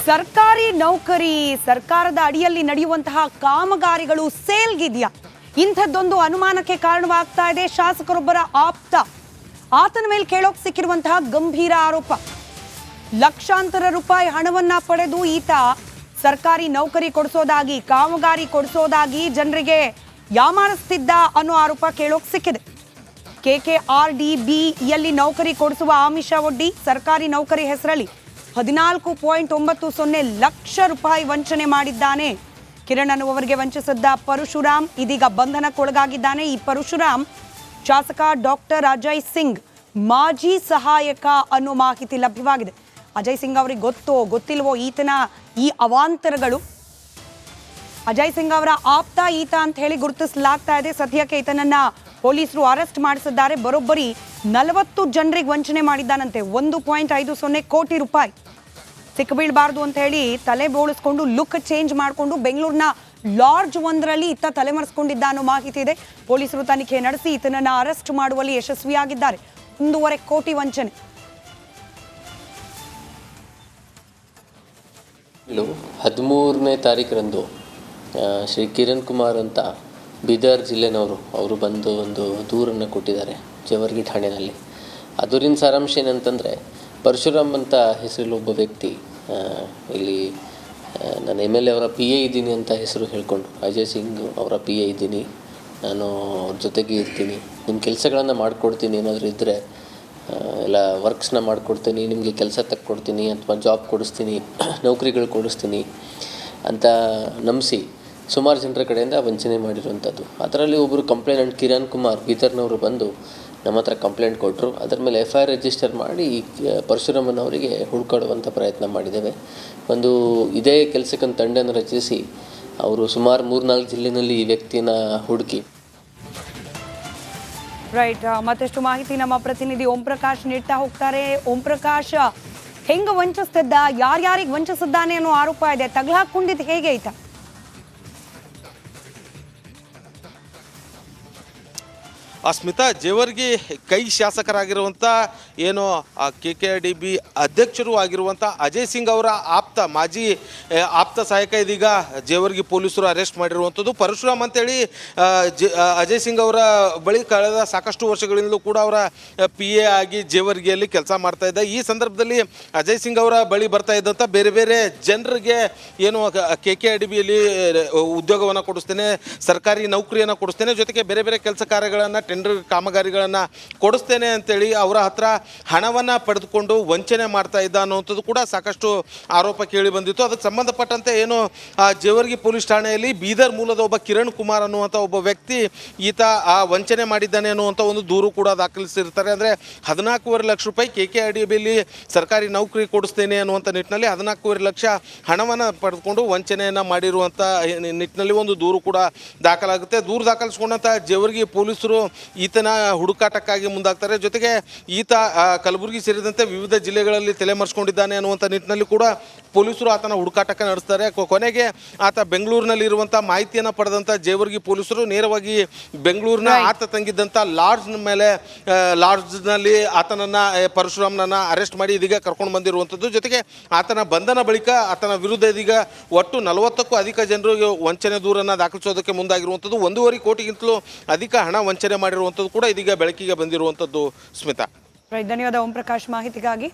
ಸರ್ಕಾರಿ ನೌಕರಿ ಸರ್ಕಾರದ ಅಡಿಯಲ್ಲಿ ನಡೆಯುವಂತಹ ಕಾಮಗಾರಿಗಳು ಸೇಲ್ಗಿದೆಯಾ? ಇಂಥದ್ದೊಂದು ಅನುಮಾನಕ್ಕೆ ಕಾರಣವಾಗ್ತಾ ಇದೆ. ಶಾಸಕರೊಬ್ಬರ ಆಪ್ತ ಆತನ ಮೇಲೆ ಕೇಳೋಕ್ ಸಿಕ್ಕಿರುವಂತಹ ಗಂಭೀರ ಆರೋಪ. ಲಕ್ಷಾಂತರ ರೂಪಾಯಿ ಹಣವನ್ನ ಪಡೆದು ಈತ ಸರ್ಕಾರಿ ನೌಕರಿ ಕೊಡಿಸೋದಾಗಿ, ಕಾಮಗಾರಿ ಕೊಡಿಸೋದಾಗಿ ಜನರಿಗೆ ಯಾಮಾರಿಸ್ತಿದ್ದ ಅನ್ನೋ ಆರೋಪ ಕೇಳೋಕ್ ಸಿಕ್ಕಿದೆ. KKRDBಯಲ್ಲಿ ನೌಕರಿ ಕೊಡಿಸುವ ಆಮಿಷ ಒಡ್ಡಿ ಸರ್ಕಾರಿ ನೌಕರಿ ಹೆಸರಲ್ಲಿ 14.90 ಲಕ್ಷ ರೂಪಾಯಿ ವಂಚನೆ ಮಾಡಿದ್ದಾನೆ. ಕಿರಣ್ ಅನ್ನುವವರಿಗೆ ವಂಚಿಸಿದ್ದ ಪರಶುರಾಮ್ ಇದೀಗ ಬಂಧನಕ್ಕೊಳಗಾಗಿದ್ದಾನೆ. ಈ ಪರಶುರಾಮ್ ಶಾಸಕ ಡಾಕ್ಟರ್ ಅಜಯ್ ಸಿಂಗ್ ಮಾಜಿ ಸಹಾಯಕ ಅನ್ನೋ ಮಾಹಿತಿ ಲಭ್ಯವಾಗಿದೆ. ಅಜಯ್ ಸಿಂಗ್ ಅವರಿಗೆ ಗೊತ್ತೋ ಗೊತ್ತಿಲ್ವೋ ಈತನ ಈ ಅವಾಂತರಗಳು? ಅಜಯ್ ಸಿಂಗ್ ಅವರ ಆಪ್ತ ಈತ ಅಂತ ಹೇಳಿ ಗುರುತಿಸಲಾಗ್ತಾ ಇದೆ. ಸದ್ಯಕ್ಕೆ ಈತನನ್ನ ಪೊಲೀಸರು ಅರೆಸ್ಟ್ ಮಾಡಿಸಿದ್ದಾರೆ. ಬರೋಬ್ಬರಿ 40 ಜನರಿಗೆ ವಂಚನೆ ಮಾಡಿದ್ದಾನಂತೆ. 1.50 ಕೋಟಿ ರೂಪಾಯಿ. ಸಿಕ್ಕಬೀಳಬಾರ್ದು ಅಂತ ಹೇಳಿ ತಲೆ ಬೋಳಿಸ್ಕೊಂಡು ಲುಕ್ ಚೇಂಜ್ ಮಾಡಿಕೊಂಡು ಬೆಂಗಳೂರಿನ ಲಾಡ್ಜ್ ಒಂದರಲ್ಲಿ ಈತ ತಲೆಮರೆಸ್ಕೊಂಡಿದ್ದ ಅನ್ನೋ ಮಾಹಿತಿ ಇದೆ. ಪೊಲೀಸರು ತನಿಖೆ ನಡೆಸಿ ಈತನನ್ನ ಅರೆಸ್ಟ್ ಮಾಡುವಲ್ಲಿ ಯಶಸ್ವಿಯಾಗಿದ್ದಾರೆ. 1.5 ಕೋಟಿ ವಂಚನೆ. 13ನೇ ತಾರೀಕರಂದು ಶ್ರೀ ಕಿರಣ್ ಕುಮಾರ್ ಅಂತ ಬೀದರ್ ಜಿಲ್ಲೆನವರು ಅವರು ಬಂದು ಒಂದು ದೂರನ್ನು ಕೊಟ್ಟಿದ್ದಾರೆ ಜೇವರ್ಗಿ ಠಾಣೆಯಲ್ಲಿ. ಅದೂರಿನ ಸಾರಾಂಶ ಏನಂತಂದರೆ, ಪರಶುರಾಮ್ ಅಂತ ಹೆಸರಲ್ಲಿ ಒಬ್ಬ ವ್ಯಕ್ತಿ ಇಲ್ಲಿ ನಾನು MLA ಅವರ PA ಇದ್ದೀನಿ ಅಂತ ಹೆಸರು ಹೇಳ್ಕೊಂಡು, ಅಜಯ್ ಸಿಂಗ್ ಅವರ PA ಇದ್ದೀನಿ, ನಾನು ಅವ್ರ ಜೊತೆಗೆ ಇರ್ತೀನಿ, ನಿಮ್ಮ ಕೆಲಸಗಳನ್ನು ಮಾಡಿಕೊಡ್ತೀನಿ, ಏನಾದರೂ ಇದ್ದರೆ ಎಲ್ಲ ವರ್ಕ್ಸ್ನ ಮಾಡಿಕೊಡ್ತೀನಿ, ನಿಮಗೆ ಕೆಲಸ ತಕ್ಕೊಡ್ತೀನಿ ಅಥವಾ ಜಾಬ್ ಕೊಡಿಸ್ತೀನಿ, ನೌಕರಿಗಳು ಕೊಡಿಸ್ತೀನಿ ಅಂತ ನಂಬಿಸಿ ಸುಮಾರು ಜನರ ಕಡೆಯಿಂದ ವಂಚನೆ ಮಾಡಿರುವಂಥದ್ದು. ಅದರಲ್ಲಿ ಒಬ್ಬರು ಕಂಪ್ಲೇಂಟ್ ಕಿರಣ್ ಕುಮಾರ್ ಬೀದರ್ನವರು ಬಂದು ನಮ್ಮ ಹತ್ರ ಕಂಪ್ಲೇಂಟ್ ಕೊಟ್ಟರು. ಅದರ ಮೇಲೆ FIR ರಿಜಿಸ್ಟರ್ ಮಾಡಿ ಪರಶುರಾಮನ್ ಅವರಿಗೆ ಹುಡುಕಾಡುವಂಥ ಪ್ರಯತ್ನ ಮಾಡಿದ್ದೇವೆ. ಒಂದು ಇದೇ ಕೆಲಸಕ್ಕಂತ ತಂಡನ ರಚಿಸಿ ಅವರು ಸುಮಾರು 3-4 ಜಿಲ್ಲೆಯಲ್ಲಿ ಈ ವ್ಯಕ್ತಿನ ಹುಡುಕಿ. ರೈಟ್, ಮತ್ತಷ್ಟು ಮಾಹಿತಿ ನಮ್ಮ ಪ್ರತಿನಿಧಿ ಓಂ ಪ್ರಕಾಶ್ ನೀಡ್ತಾ ಹೋಗ್ತಾರೆ. ಓಂ ಪ್ರಕಾಶ್, ಹೆಂಗ ವಂಚಿಸ್ತಿದ್ದ, ಯಾರ್ಯಾರಿಗೆ ವಂಚಿಸಿದ್ದಾನೆ ಅನ್ನೋ ಆರೋಪ ಇದೆ. ತಗಲಾಕೊಂಡಿದ್ದು ಹೇಗೆ ಐತ? ಸ್ಮಿತಾ, ಜೇವರ್ಗಿ ಕೈ ಶಾಸಕರಾಗಿರುವಂಥ ಏನು KKRDB ಅಧ್ಯಕ್ಷರು ಆಗಿರುವಂಥ ಅಜಯ್ ಸಿಂಗ್ ಅವರ ಮಾಜಿ ಆಪ್ತ ಸಹಾಯಕ ಇದೀಗ ಜೇವರ್ಗಿ ಪೊಲೀಸರು ಅರೆಸ್ಟ್ ಮಾಡಿರುವಂಥದ್ದು. ಪರಶುರಾಮ್ ಅಂತೇಳಿ ಅಜಯ್ ಸಿಂಗ್ ಅವರ ಬಳಿ ಕಳೆದ ಸಾಕಷ್ಟು ವರ್ಷಗಳಿಂದಲೂ ಕೂಡ ಅವರ PA ಆಗಿ ಜೇವರ್ಗಿಯಲ್ಲಿ ಕೆಲಸ ಮಾಡ್ತಾ ಇದ್ದ. ಈ ಸಂದರ್ಭದಲ್ಲಿ ಅಜಯ್ ಸಿಂಗ್ ಅವರ ಬಳಿ ಬರ್ತಾ ಇದ್ದಂಥ ಬೇರೆ ಬೇರೆ ಜನರಿಗೆ ಏನು KKRDBಯಲ್ಲಿ ಉದ್ಯೋಗವನ್ನು ಕೊಡಿಸ್ತೇನೆ, ಸರ್ಕಾರಿ ನೌಕರಿಯನ್ನು ಕೊಡಿಸ್ತೇನೆ, ಜೊತೆಗೆ ಬೇರೆ ಬೇರೆ ಕೆಲಸ ಕಾರ್ಯಗಳನ್ನು, ಟೆಂಡರ್ ಕಾಮಗಾರಿಗಳನ್ನು ಕೊಡಿಸ್ತೇನೆ ಅಂತೇಳಿ ಅವರ ಹತ್ರ ಹಣವನ್ನು ಪಡೆದುಕೊಂಡು ವಂಚನೆ ಮಾಡ್ತಾ ಇದ್ದ ಅನ್ನುವಂಥದ್ದು ಕೂಡ ಸಾಕಷ್ಟು ಆರೋಪ ಕೇಳಿ ಬಂದಿತ್ತು. ಅದಕ್ಕೆ ಸಂಬಂಧಪಟ್ಟಂತೆ ಏನು ಜೇವರ್ಗಿ ಪೊಲೀಸ್ ಠಾಣೆಯಲ್ಲಿ ಬೀದರ್ ಮೂಲದ ಒಬ್ಬ ಕಿರಣ್ ಕುಮಾರ್ ಅನ್ನುವಂಥ ಒಬ್ಬ ವ್ಯಕ್ತಿ ಈತ ವಂಚನೆ ಮಾಡಿದ್ದಾನೆ ಅನ್ನುವಂಥ ಒಂದು ದೂರು ಕೂಡ ದಾಖಲಿಸಿರ್ತಾರೆ. ಅಂದರೆ 14.5 ಲಕ್ಷ ರೂಪಾಯಿ KKRDBಯಲ್ಲಿ ಸರ್ಕಾರಿ ನೌಕರಿ ಕೊಡಿಸ್ತೇನೆ ಅನ್ನುವಂಥ ನಿಟ್ಟಿನಲ್ಲಿ 14.5 ಲಕ್ಷ ಹಣವನ್ನು ಪಡೆದುಕೊಂಡು ವಂಚನೆಯನ್ನು ಮಾಡಿರುವಂಥ ನಿಟ್ಟಿನಲ್ಲಿ ಒಂದು ದೂರು ಕೂಡ ದಾಖಲಾಗುತ್ತೆ. ದೂರು ದಾಖಲಿಸ್ಕೊಂಡಂಥ ಜೇವರ್ಗಿ ಪೊಲೀಸರು ಈತನ ಹುಡುಕಾಟಕ್ಕಾಗಿ ಮುಂದಾಗ್ತಾರೆ. ಜೊತೆಗೆ ಈತ ಕಲಬುರಗಿ ಸೇರಿದಂತೆ ವಿವಿಧ ಜಿಲ್ಲೆಗಳಲ್ಲಿ ತಲೆಮರೆಸ್ಕೊಂಡಿದ್ದಾನೆ ಅನ್ನುವಂಥ ನಿಟ್ಟಿನಲ್ಲಿ ಕೂಡ ಪೊಲೀಸರು ಆತನ ಹುಡುಕಾಟಕ್ಕೆ ನಡೆಸ್ತಾರೆ. ಕೊನೆಗೆ ಆತ ಬೆಂಗಳೂರಿನಲ್ಲಿ ಇರುವಂಥ ಮಾಹಿತಿಯನ್ನು ಪಡೆದಂಥ ಜೇವರ್ಗಿ ಪೊಲೀಸರು ನೇರವಾಗಿ ಬೆಂಗಳೂರಿನ ಆತ ತಂಗಿದ್ದಂಥ ಲಾಡ್ಜ್ನಲ್ಲಿ ಆತನನ್ನು ಪರಶುರಾಮ್ನನ್ನು ಅರೆಸ್ಟ್ ಮಾಡಿ ಇದೀಗ ಕರ್ಕೊಂಡು ಬಂದಿರುವಂಥದ್ದು. ಜೊತೆಗೆ ಆತನ ಬಂಧನ ಬಳಿಕ ಆತನ ವಿರುದ್ಧ ಇದೀಗ ಒಟ್ಟು 40ಕ್ಕೂ ಅಧಿಕ ಜನರು ವಂಚನೆ ದೂರನ್ನು ದಾಖಲಿಸೋದಕ್ಕೆ ಮುಂದಾಗಿರುವಂಥದ್ದು. 1.5 ಕೋಟಿಗಿಂತಲೂ ಅಧಿಕ ಹಣ ವಂಚನೆ ಮಾಡಿರುವಂಥದ್ದು ಕೂಡ ಇದೀಗ ಬೆಳಕಿಗೆ ಬಂದಿರುವಂಥದ್ದು. ಸ್ಮಿತಾ, ಧನ್ಯವಾದ ಓಂ ಪ್ರಕಾಶ್ ಮಾಹಿತಿಗಾಗಿ.